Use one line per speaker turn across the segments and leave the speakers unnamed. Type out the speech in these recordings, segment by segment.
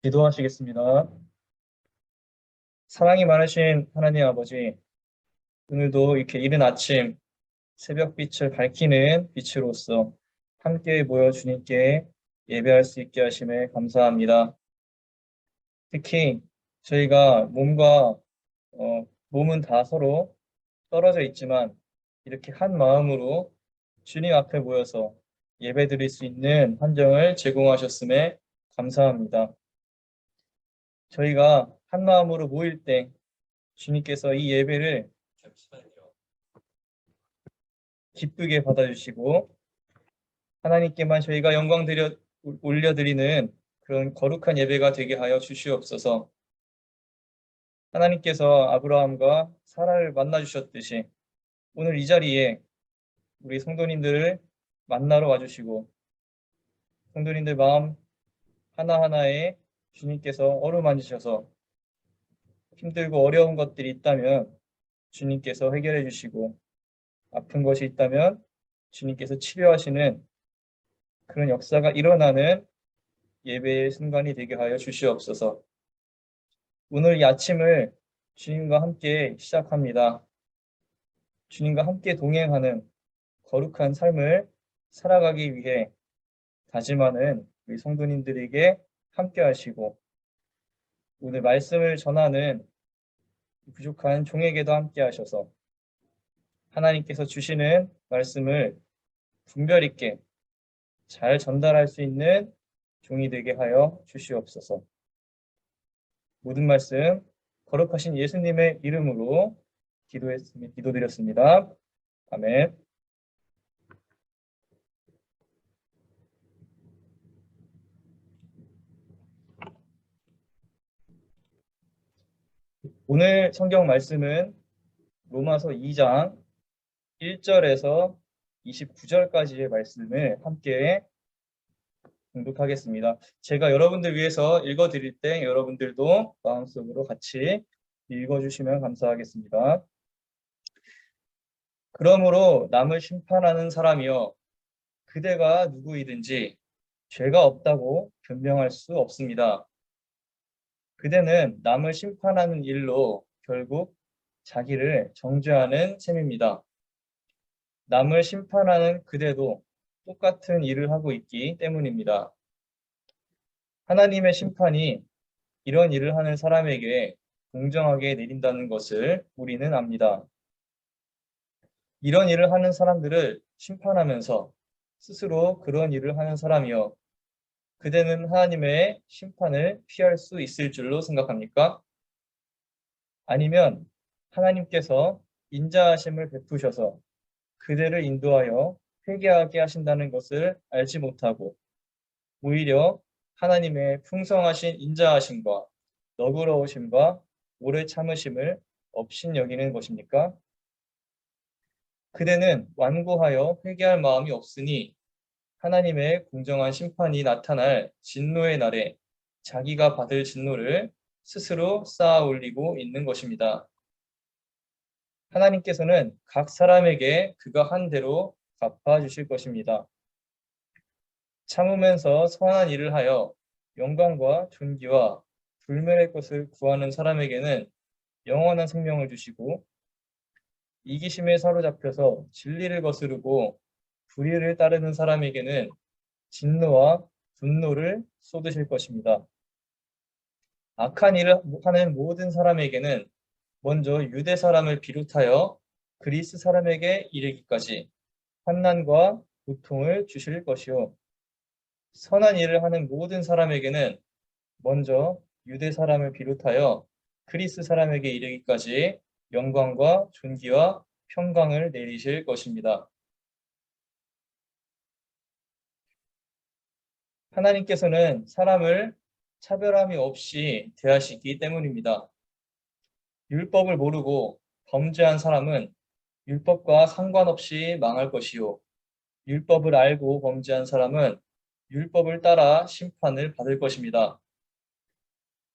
기도하시겠습니다. 사랑이 많으신 하나님 아버지, 오늘도 이렇게 이른 아침 새벽빛을 밝히는 빛으로서 함께 모여 주님께 예배할 수 있게 하심에 감사합니다. 특히 저희가 몸은 다 서로 떨어져 있지만 이렇게 한 마음으로 주님 앞에 모여서 예배 드릴 수 있는 환경을 제공하셨음에 감사합니다. 저희가 한 마음으로 모일 때 주님께서 이 예배를 기쁘게 받아주시고 하나님께만 저희가 영광 올려드리는 그런 거룩한 예배가 되게 하여 주시옵소서. 하나님께서 아브라함과 사라를 만나 주셨듯이 오늘 이 자리에 우리 성도님들을 만나러 와주시고 성도님들 마음 하나하나에 주님께서 어루만지셔서 힘들고 어려운 것들이 있다면 주님께서 해결해 주시고 아픈 것이 있다면 주님께서 치료하시는 그런 역사가 일어나는 예배의 순간이 되게 하여 주시옵소서. 오늘 이 아침을 주님과 함께 시작합니다. 주님과 함께 동행하는 거룩한 삶을 살아가기 위해 다짐하는 우리 성도님들에게 함께 하시고 오늘 말씀을 전하는 부족한 종에게도 함께 하셔서 하나님께서 주시는 말씀을 분별 있게 잘 전달할 수 있는 종이 되게 하여 주시옵소서. 모든 말씀 거룩하신 예수님의 이름으로 기도드렸습니다. 아멘. 오늘 성경 말씀은 로마서 2장 1절에서 29절까지의 말씀을 함께 공독하겠습니다. 제가 여러분들 위해서 읽어드릴 때 여러분들도 마음속으로 같이 읽어주시면 감사하겠습니다. 그러므로 남을 심판하는 사람이여 그대가 누구이든지 죄가 없다고 변명할 수 없습니다. 그대는 남을 심판하는 일로 결국 자기를 정죄하는 셈입니다. 남을 심판하는 그대도 똑같은 일을 하고 있기 때문입니다. 하나님의 심판이 이런 일을 하는 사람에게 공정하게 내린다는 것을 우리는 압니다. 이런 일을 하는 사람들을 심판하면서 스스로 그런 일을 하는 사람이여 그대는 하나님의 심판을 피할 수 있을 줄로 생각합니까? 아니면 하나님께서 인자하심을 베푸셔서 그대를 인도하여 회개하게 하신다는 것을 알지 못하고 오히려 하나님의 풍성하신 인자하심과 너그러우심과 오래 참으심을 업신여기는 것입니까? 그대는 완고하여 회개할 마음이 없으니 하나님의 공정한 심판이 나타날 진노의 날에 자기가 받을 진노를 스스로 쌓아 올리고 있는 것입니다. 하나님께서는 각 사람에게 그가 한 대로 갚아 주실 것입니다. 참으면서 선한 일을 하여 영광과 존귀와 불멸의 것을 구하는 사람에게는 영원한 생명을 주시고 이기심에 사로잡혀서 진리를 거스르고 불의를 따르는 사람에게는 진노와 분노를 쏟으실 것입니다. 악한 일을 하는 모든 사람에게는 먼저 유대 사람을 비롯하여 그리스 사람에게 이르기까지 환난과 고통을 주실 것이요 선한 일을 하는 모든 사람에게는 먼저 유대 사람을 비롯하여 그리스 사람에게 이르기까지 영광과 존귀와 평강을 내리실 것입니다. 하나님께서는 사람을 차별함이 없이 대하시기 때문입니다. 율법을 모르고 범죄한 사람은 율법과 상관없이 망할 것이요 율법을 알고 범죄한 사람은 율법을 따라 심판을 받을 것입니다.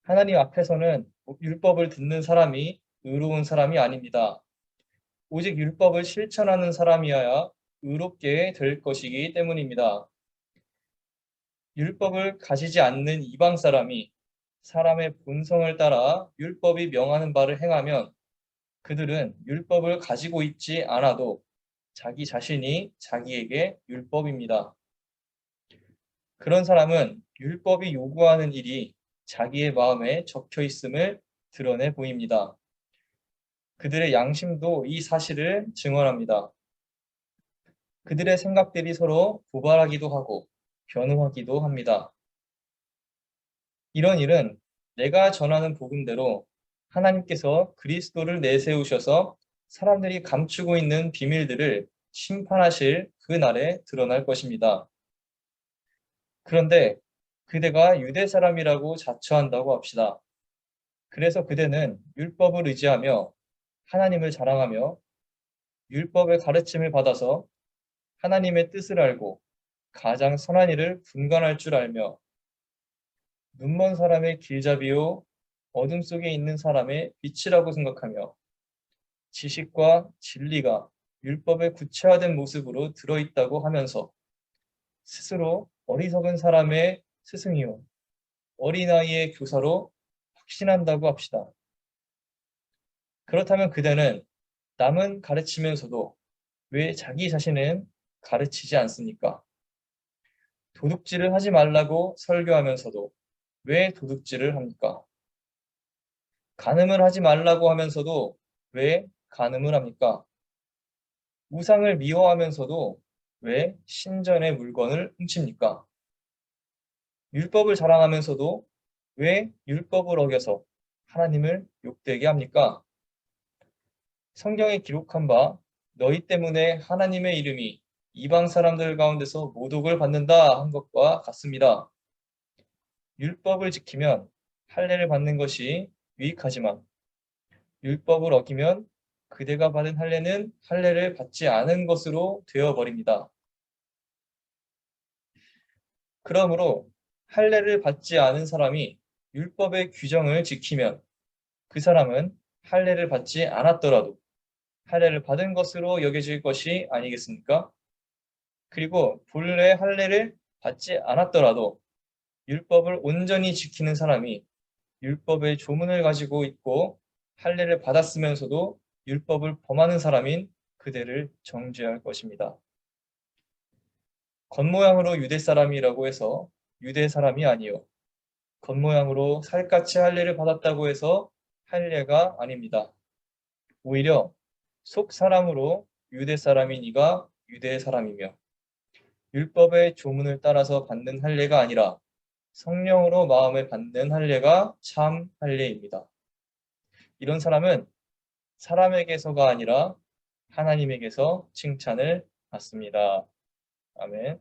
하나님 앞에서는 율법을 듣는 사람이 의로운 사람이 아닙니다. 오직 율법을 실천하는 사람이어야 의롭게 될 것이기 때문입니다. 율법을 가지지 않는 이방 사람이 사람의 본성을 따라 율법이 명하는 바를 행하면 그들은 율법을 가지고 있지 않아도 자기 자신이 자기에게 율법입니다. 그런 사람은 율법이 요구하는 일이 자기의 마음에 적혀 있음을 드러내 보입니다. 그들의 양심도 이 사실을 증언합니다. 그들의 생각들이 서로 고발하기도 하고 변호하기도 합니다. 이런 일은 내가 전하는 복음대로 하나님께서 그리스도를 내세우셔서 사람들이 감추고 있는 비밀들을 심판하실 그 날에 드러날 것입니다. 그런데 그대가 유대 사람이라고 자처한다고 합시다. 그래서 그대는 율법을 의지하며 하나님을 자랑하며 율법의 가르침을 받아서 하나님의 뜻을 알고 가장 선한 일을 분간할 줄 알며 눈먼 사람의 길잡이요 어둠 속에 있는 사람의 빛이라고 생각하며 지식과 진리가 율법의 구체화된 모습으로 들어있다고 하면서 스스로 어리석은 사람의 스승이요 어린아이의 교사로 확신한다고 합시다. 그렇다면 그대는 남은 가르치면서도 왜 자기 자신은 가르치지 않습니까? 도둑질을 하지 말라고 설교하면서도 왜 도둑질을 합니까? 간음을 하지 말라고 하면서도 왜 간음을 합니까? 우상을 미워하면서도 왜 신전의 물건을 훔칩니까? 율법을 자랑하면서도 왜 율법을 어겨서 하나님을 욕되게 합니까? 성경에 기록한 바 너희 때문에 하나님의 이름이 이방 사람들 가운데서 모독을 받는다 한 것과 같습니다. 율법을 지키면 할례를 받는 것이 유익하지만 율법을 어기면 그대가 받은 할례는 할례를 받지 않은 것으로 되어버립니다. 그러므로 할례를 받지 않은 사람이 율법의 규정을 지키면 그 사람은 할례를 받지 않았더라도 할례를 받은 것으로 여겨질 것이 아니겠습니까? 그리고 본래 할례를 받지 않았더라도 율법을 온전히 지키는 사람이 율법의 조문을 가지고 있고 할례를 받았으면서도 율법을 범하는 사람인 그대를 정죄할 것입니다. 겉모양으로 유대 사람이라고 해서 유대 사람이 아니요 겉모양으로 살갗이 할례를 받았다고 해서 할례가 아닙니다. 오히려 속 사람으로 유대 사람인 이가 유대 사람이며 율법의 조문을 따라서 받는 할례가 아니라 성령으로 마음을 받는 할례가 참 할례입니다. 이런 사람은 사람에게서가 아니라 하나님에게서 칭찬을 받습니다. 아멘.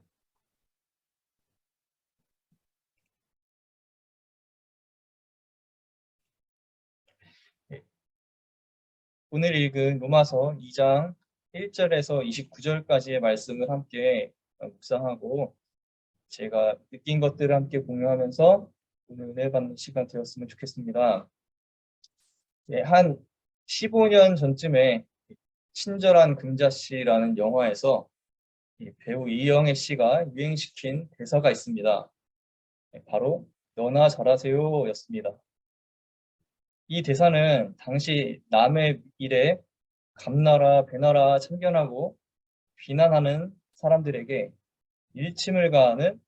예, 오늘 읽은 로마서 2장 1절에서 29절까지의 말씀을 함께 묵상하고 제가 느낀 것들을 함께 공유하면서 오늘 은혜 받는 시간 되었으면 좋겠습니다. 예, 한 15년 전쯤에 친절한 금자씨라는 영화에서 배우 이영애 씨가 유행시킨 대사가 있습니다. 바로 너나 잘하세요 였습니다. 이 대사는 당시 남의 일에 감나라 배나라 참견하고 비난하는 사람들에게 일침을 가하는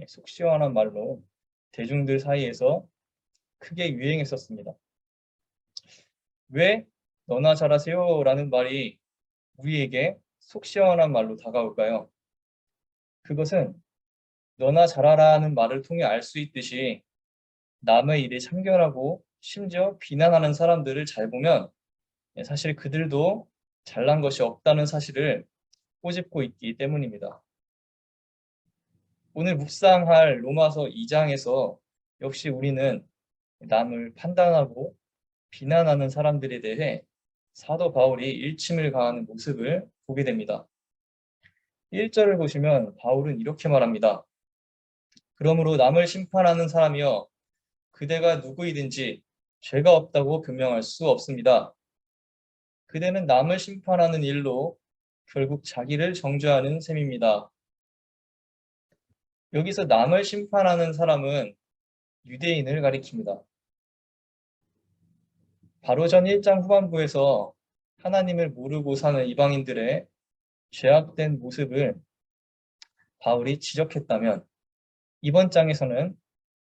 속 시원한 말로 대중들 사이에서 크게 유행했었습니다. 왜 너나 잘하세요 라는 말이 우리에게 속 시원한 말로 다가올까요? 그것은 너나 잘하라는 말을 통해 알 수 있듯이 남의 일에 참견하고 심지어 비난하는 사람들을 잘 보면 사실 그들도 잘난 것이 없다는 사실을 꼬집고 있기 때문입니다. 오늘 묵상할 로마서 2장에서 역시 우리는 남을 판단하고 비난하는 사람들에 대해 사도 바울이 일침을 가하는 모습을 보게 됩니다. 1절을 보시면 바울은 이렇게 말합니다. 그러므로 남을 심판하는 사람이여 그대가 누구이든지 죄가 없다고 변명할 수 없습니다. 그대는 남을 심판하는 일로 결국 자기를 정죄하는 셈입니다. 여기서 남을 심판하는 사람은 유대인을 가리킵니다. 바로 전 1장 후반부에서 하나님을 모르고 사는 이방인들의 죄악된 모습을 바울이 지적했다면 이번 장에서는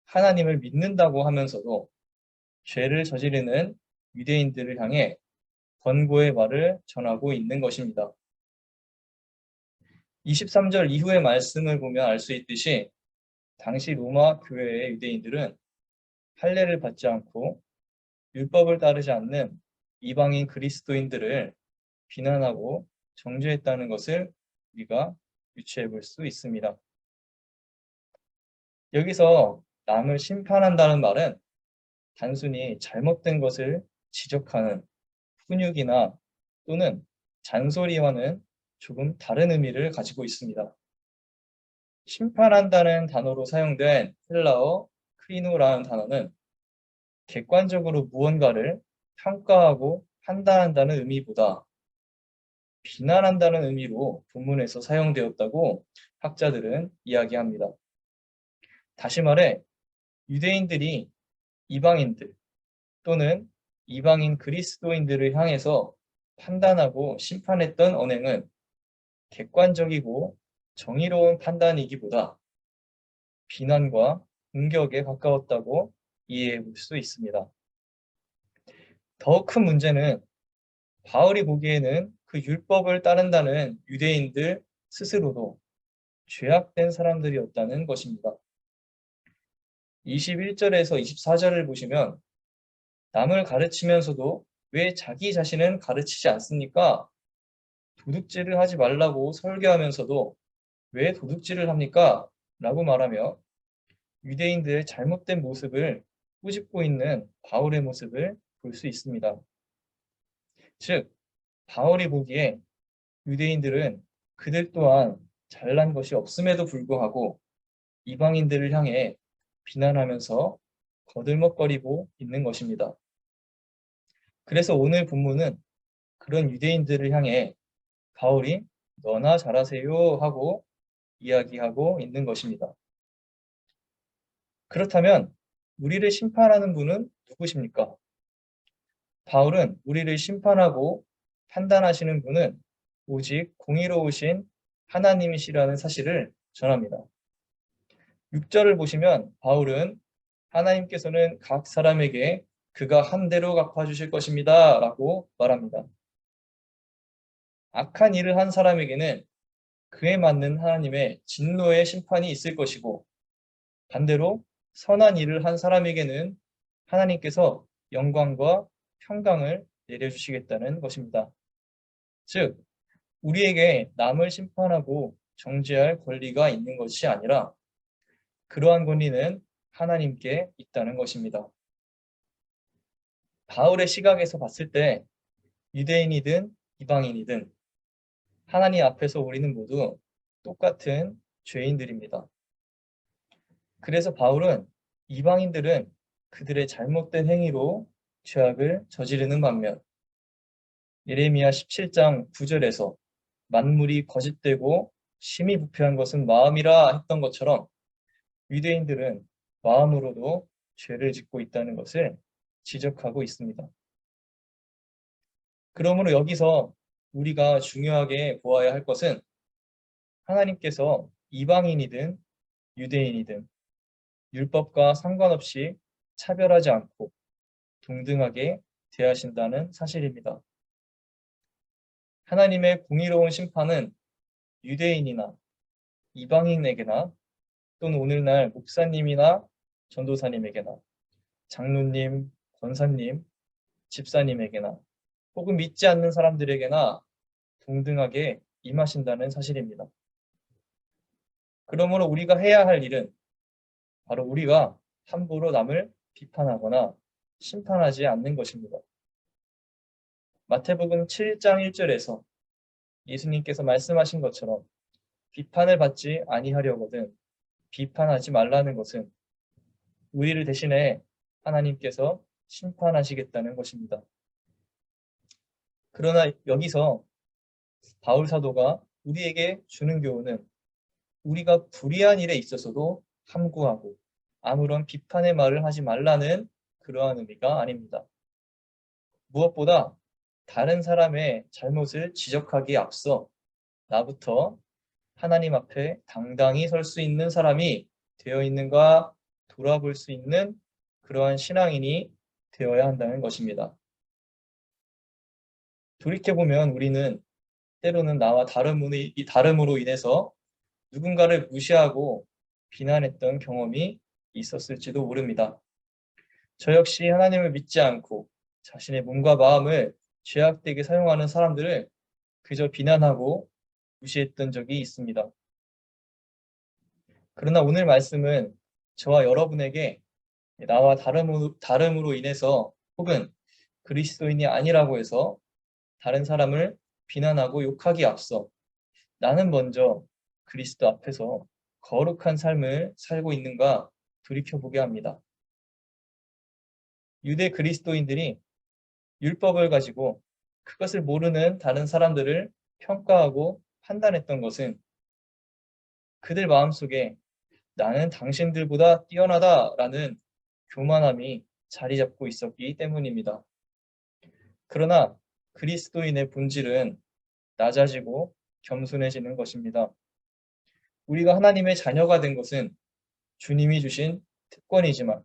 하나님을 믿는다고 하면서도 죄를 저지르는 유대인들을 향해 권고의 말을 전하고 있는 것입니다. 23절 이후의 말씀을 보면 알 수 있듯이 당시 로마 교회의 유대인들은 할례를 받지 않고 율법을 따르지 않는 이방인 그리스도인들을 비난하고 정죄했다는 것을 우리가 유추해 볼 수 있습니다. 여기서 남을 심판한다는 말은 단순히 잘못된 것을 지적하는 훈육이나 또는 잔소리와는 조금 다른 의미를 가지고 있습니다. 심판한다는 단어로 사용된 헬라어 크리노라는 단어는 객관적으로 무언가를 평가하고 판단한다는 의미보다 비난한다는 의미로 본문에서 사용되었다고 학자들은 이야기합니다. 다시 말해 유대인들이 이방인들 또는 이방인 그리스도인들을 향해서 판단하고 심판했던 언행은 객관적이고 정의로운 판단이기보다 비난과 공격에 가까웠다고 이해해 볼 수 있습니다. 더 큰 문제는 바울이 보기에는 그 율법을 따른다는 유대인들 스스로도 죄악된 사람들이었다는 것입니다. 21절에서 24절을 보시면 남을 가르치면서도 왜 자기 자신은 가르치지 않습니까? 도둑질을 하지 말라고 설교하면서도 왜 도둑질을 합니까? 라고 말하며 유대인들의 잘못된 모습을 꾸짖고 있는 바울의 모습을 볼 수 있습니다. 즉, 바울이 보기에 유대인들은 그들 또한 잘난 것이 없음에도 불구하고 이방인들을 향해 비난하면서 거들먹거리고 있는 것입니다. 그래서 오늘 본문은 그런 유대인들을 향해 바울이 너나 잘하세요 하고 이야기하고 있는 것입니다. 그렇다면 우리를 심판하는 분은 누구십니까? 바울은 우리를 심판하고 판단하시는 분은 오직 공의로우신 하나님이시라는 사실을 전합니다. 6절을 보시면 바울은 하나님께서는 각 사람에게 그가 한 대로 갚아주실 것입니다 라고 말합니다. 악한 일을 한 사람에게는 그에 맞는 하나님의 진노의 심판이 있을 것이고 반대로 선한 일을 한 사람에게는 하나님께서 영광과 평강을 내려주시겠다는 것입니다. 즉, 우리에게 남을 심판하고 정죄할 권리가 있는 것이 아니라 그러한 권리는 하나님께 있다는 것입니다. 바울의 시각에서 봤을 때 유대인이든 이방인이든 하나님 앞에서 우리는 모두 똑같은 죄인들입니다. 그래서 바울은 이방인들은 그들의 잘못된 행위로 죄악을 저지르는 반면 예레미야 17장 9절에서 만물이 거짓되고 심히 부패한 것은 마음이라 했던 것처럼 유대인들은 마음으로도 죄를 짓고 있다는 것을 지적하고 있습니다. 그러므로 여기서 우리가 중요하게 보아야 할 것은 하나님께서 이방인이든 유대인이든 율법과 상관없이 차별하지 않고 동등하게 대하신다는 사실입니다. 하나님의 공의로운 심판은 유대인이나 이방인에게나 또는 오늘날 목사님이나 전도사님에게나 장로님, 권사님, 집사님에게나 혹은 믿지 않는 사람들에게나 동등하게 임하신다는 사실입니다. 그러므로 우리가 해야 할 일은 바로 우리가 함부로 남을 비판하거나 심판하지 않는 것입니다. 마태복음 7장 1절에서 예수님께서 말씀하신 것처럼 비판을 받지 아니하려거든 비판하지 말라는 것은 우리를 대신해 하나님께서 심판하시겠다는 것입니다. 그러나 여기서 바울 사도가 우리에게 주는 교훈은 우리가 불의한 일에 있어서도 함구하고 아무런 비판의 말을 하지 말라는 그러한 의미가 아닙니다. 무엇보다 다른 사람의 잘못을 지적하기에 앞서 나부터 하나님 앞에 당당히 설 수 있는 사람이 되어 있는가 돌아볼 수 있는 그러한 신앙인이 되어야 한다는 것입니다. 돌이켜보면 우리는 때로는 나와 다름으로 인해서 누군가를 무시하고 비난했던 경험이 있었을지도 모릅니다. 저 역시 하나님을 믿지 않고 자신의 몸과 마음을 죄악되게 사용하는 사람들을 그저 비난하고 무시했던 적이 있습니다. 그러나 오늘 말씀은 저와 여러분에게 나와 다름으로 인해서 혹은 그리스도인이 아니라고 해서 다른 사람을 비난하고 욕하기에 앞서 나는 먼저 그리스도 앞에서 거룩한 삶을 살고 있는가 돌이켜보게 합니다. 유대 그리스도인들이 율법을 가지고 그것을 모르는 다른 사람들을 평가하고 판단했던 것은 그들 마음속에 나는 당신들보다 뛰어나다라는 교만함이 자리 잡고 있었기 때문입니다. 그러나 그리스도인의 본질은 낮아지고 겸손해지는 것입니다. 우리가 하나님의 자녀가 된 것은 주님이 주신 특권이지만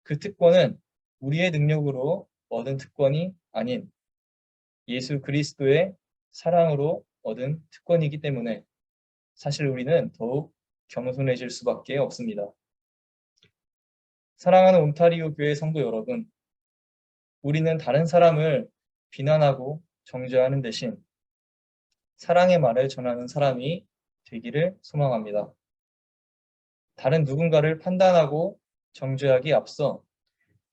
그 특권은 우리의 능력으로 얻은 특권이 아닌 예수 그리스도의 사랑으로 얻은 특권이기 때문에 사실 우리는 더욱 겸손해질 수밖에 없습니다. 사랑하는 온타리오 교회 성도 여러분, 우리는 다른 사람을 비난하고 정죄하는 대신 사랑의 말을 전하는 사람이 되기를 소망합니다. 다른 누군가를 판단하고 정죄하기 앞서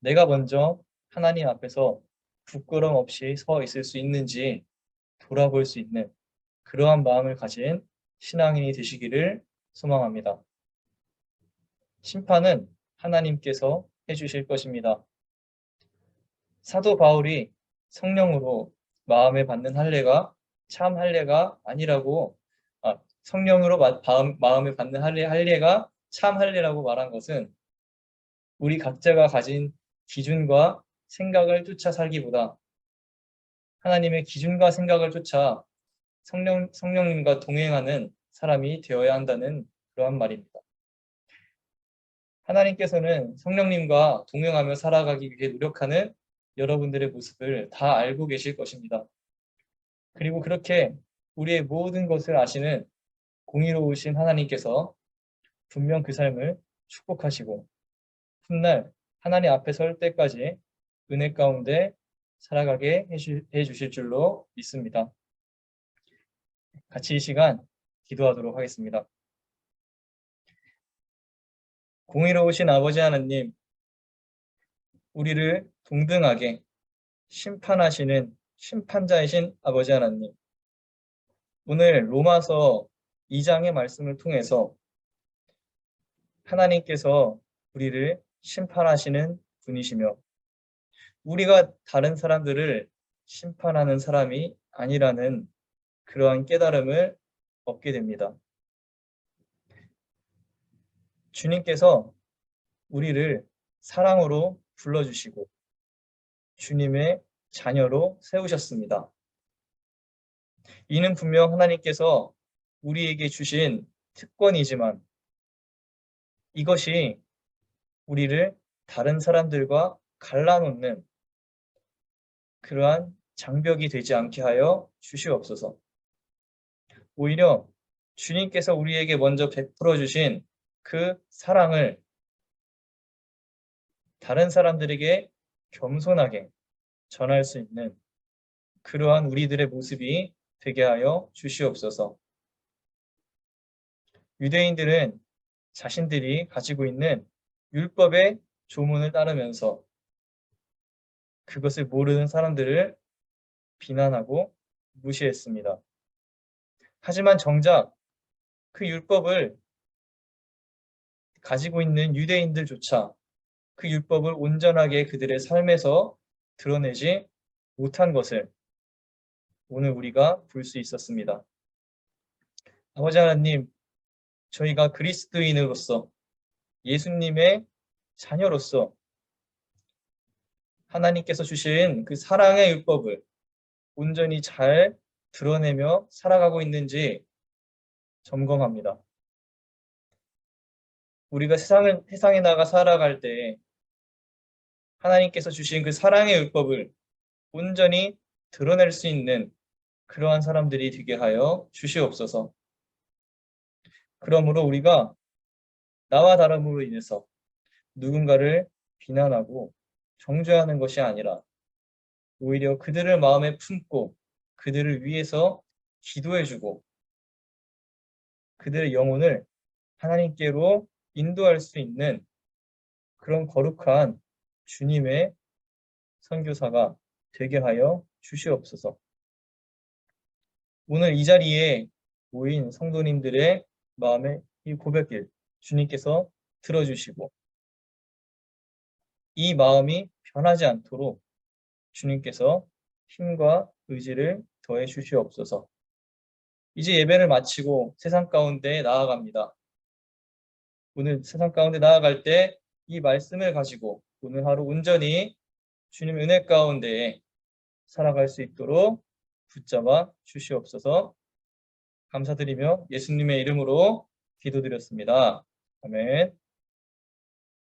내가 먼저 하나님 앞에서 부끄럼 없이 서 있을 수 있는지 돌아볼 수 있는 그러한 마음을 가진 신앙인이 되시기를 소망합니다. 심판은 하나님께서 해주실 것입니다. 사도 바울이 성령으로 마음에 받는 할례가 참 할례가 아니라고 성령으로 마음에 받는 할례가 참 할례라고 말한 것은 우리 각자가 가진 기준과 생각을 쫓아 살기보다 하나님의 기준과 생각을 쫓아 성령님과 동행하는 사람이 되어야 한다는 그러한 말입니다. 하나님께서는 성령님과 동행하며 살아가기 위해 노력하는 여러분들의 모습을 다 알고 계실 것입니다. 그리고 그렇게 우리의 모든 것을 아시는 공의로우신 하나님께서 분명 그 삶을 축복하시고 훗날 하나님 앞에 설 때까지 은혜 가운데 살아가게 해주실 줄로 믿습니다. 같이 이 시간 기도하도록 하겠습니다. 공의로우신 아버지 하나님, 우리를 동등하게 심판하시는 심판자이신 아버지 하나님, 오늘 로마서 2장의 말씀을 통해서 하나님께서 우리를 심판하시는 분이시며 우리가 다른 사람들을 심판하는 사람이 아니라는 그러한 깨달음을 얻게 됩니다. 주님께서 우리를 사랑으로 불러주시고 주님의 자녀로 세우셨습니다. 이는 분명 하나님께서 우리에게 주신 특권이지만 이것이 우리를 다른 사람들과 갈라놓는 그러한 장벽이 되지 않게 하여 주시옵소서. 오히려 주님께서 우리에게 먼저 베풀어 주신 그 사랑을 다른 사람들에게 겸손하게 전할 수 있는 그러한 우리들의 모습이 되게 하여 주시옵소서. 유대인들은 자신들이 가지고 있는 율법의 조문을 따르면서 그것을 모르는 사람들을 비난하고 무시했습니다. 하지만 정작 그 율법을 가지고 있는 유대인들조차 그 율법을 온전하게 그들의 삶에서 드러내지 못한 것을 오늘 우리가 볼 수 있었습니다. 아버지 하나님, 저희가 그리스도인으로서 예수님의 자녀로서 하나님께서 주신 그 사랑의 율법을 온전히 잘 드러내며 살아가고 있는지 점검합니다. 우리가 세상에 나가 살아갈 때 하나님께서 주신 그 사랑의 율법을 온전히 드러낼 수 있는 그러한 사람들이 되게 하여 주시옵소서. 그러므로 우리가 나와 다름으로 인해서 누군가를 비난하고 정죄하는 것이 아니라 오히려 그들을 마음에 품고 그들을 위해서 기도해주고 그들의 영혼을 하나님께로 인도할 수 있는 그런 거룩한 주님의 선교사가 되게 하여 주시옵소서. 오늘 이 자리에 모인 성도님들의 마음의 이 고백을 주님께서 들어주시고 이 마음이 변하지 않도록 주님께서 힘과 의지를 더해 주시옵소서. 이제 예배를 마치고 세상 가운데 나아갑니다. 오늘 세상 가운데 나아갈 때 이 말씀을 가지고 오늘 하루 온전히 주님 은혜 가운데 살아갈 수 있도록 붙잡아 주시옵소서. 감사드리며 예수님의 이름으로 기도드렸습니다. 아멘.